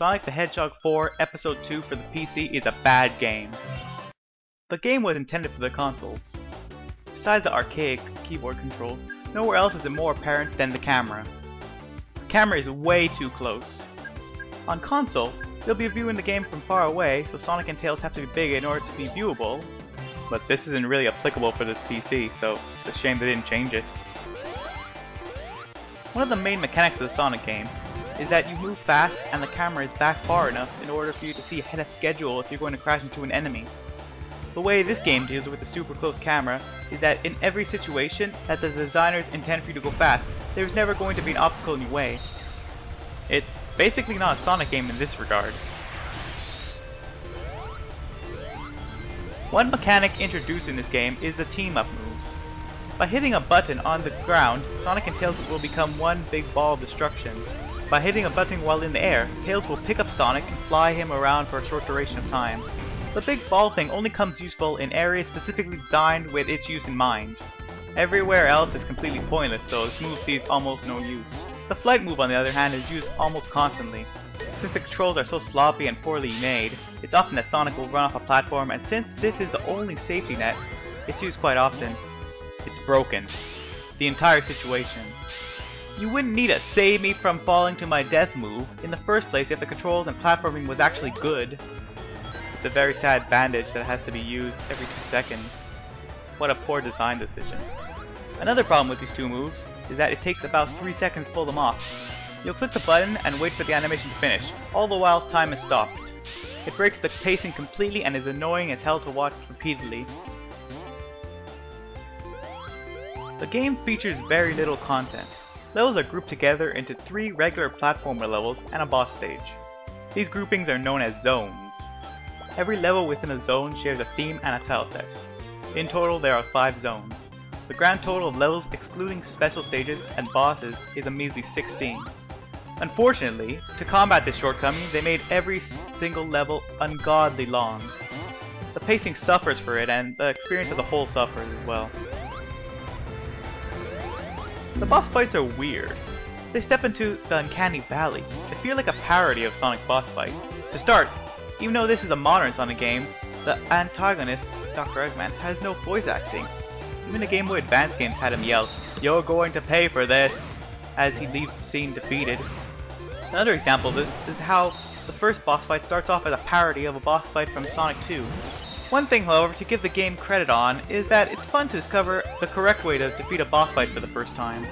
Sonic the Hedgehog 4 Episode 2 for the PC is a bad game. The game was intended for the consoles. Besides the archaic keyboard controls, nowhere else is it more apparent than the camera. The camera is way too close. On console, you'll be viewing the game from far away, so Sonic and Tails have to be big in order to be viewable, but this isn't really applicable for this PC, so it's a shame they didn't change it. One of the main mechanics of the Sonic game is that you move fast and the camera is back far enough in order for you to see ahead of schedule if you're going to crash into an enemy. The way this game deals with the super close camera is that in every situation that the designers intend for you to go fast, there's never going to be an obstacle in your way. It's basically not a Sonic game in this regard. One mechanic introduced in this game is the team-up moves. By hitting a button on the ground, Sonic and Tails will become one big ball of destruction. By hitting a button while in the air, Tails will pick up Sonic and fly him around for a short duration of time. The big ball thing only comes useful in areas specifically designed with its use in mind. Everywhere else is completely pointless, so this move sees almost no use. The flight move on the other hand is used almost constantly. Since the controls are so sloppy and poorly made, it's often that Sonic will run off a platform, and since this is the only safety net, it's used quite often. It's broken. The entire situation. You wouldn't need a save me from falling to my death move in the first place if the controls and platforming was actually good. It's a very sad bandage that has to be used every 2 seconds. What a poor design decision. Another problem with these two moves is that it takes about 3 seconds to pull them off. You'll click the button and wait for the animation to finish, all the while time is stopped. It breaks the pacing completely and is annoying as hell to watch repeatedly. The game features very little content. Levels are grouped together into 3 regular platformer levels and a boss stage. These groupings are known as zones. Every level within a zone shares a theme and a tile set. In total there are 5 zones. The grand total of levels excluding special stages and bosses is a measly 16. Unfortunately, to combat this shortcoming, they made every single level ungodly long. The pacing suffers for it and the experience of the whole suffers as well. The boss fights are weird. They step into the uncanny valley. They feel like a parody of Sonic boss fights. To start, even though this is a modern Sonic game, the antagonist, Dr. Eggman, has no voice acting. Even the Game Boy Advance games had him yell, "You're going to pay for this," as he leaves the scene defeated. Another example of this is how the first boss fight starts off as a parody of a boss fight from Sonic 2. One thing, however, to give the game credit on is that it's fun to discover the correct way to defeat a boss fight for the first time.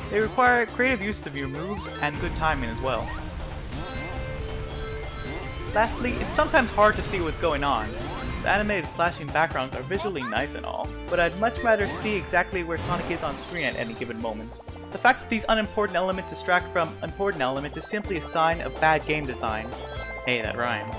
They require creative use of your moves and good timing as well. Lastly, it's sometimes hard to see what's going on. The animated flashing backgrounds are visually nice and all, but I'd much rather see exactly where Sonic is on screen at any given moment. The fact that these unimportant elements distract from important elements is simply a sign of bad game design. Hey, that rhymes.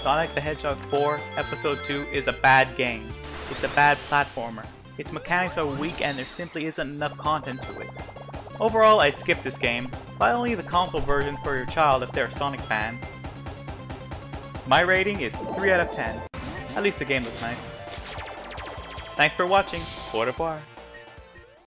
Sonic the Hedgehog 4 Episode 2 is a bad game. It's a bad platformer. Its mechanics are weak and there simply isn't enough content to it. Overall, I'd skip this game. Buy only the console version for your child if they're a Sonic fan. My rating is 3 out of 10. At least the game looks nice. Thanks for watching. Au revoir.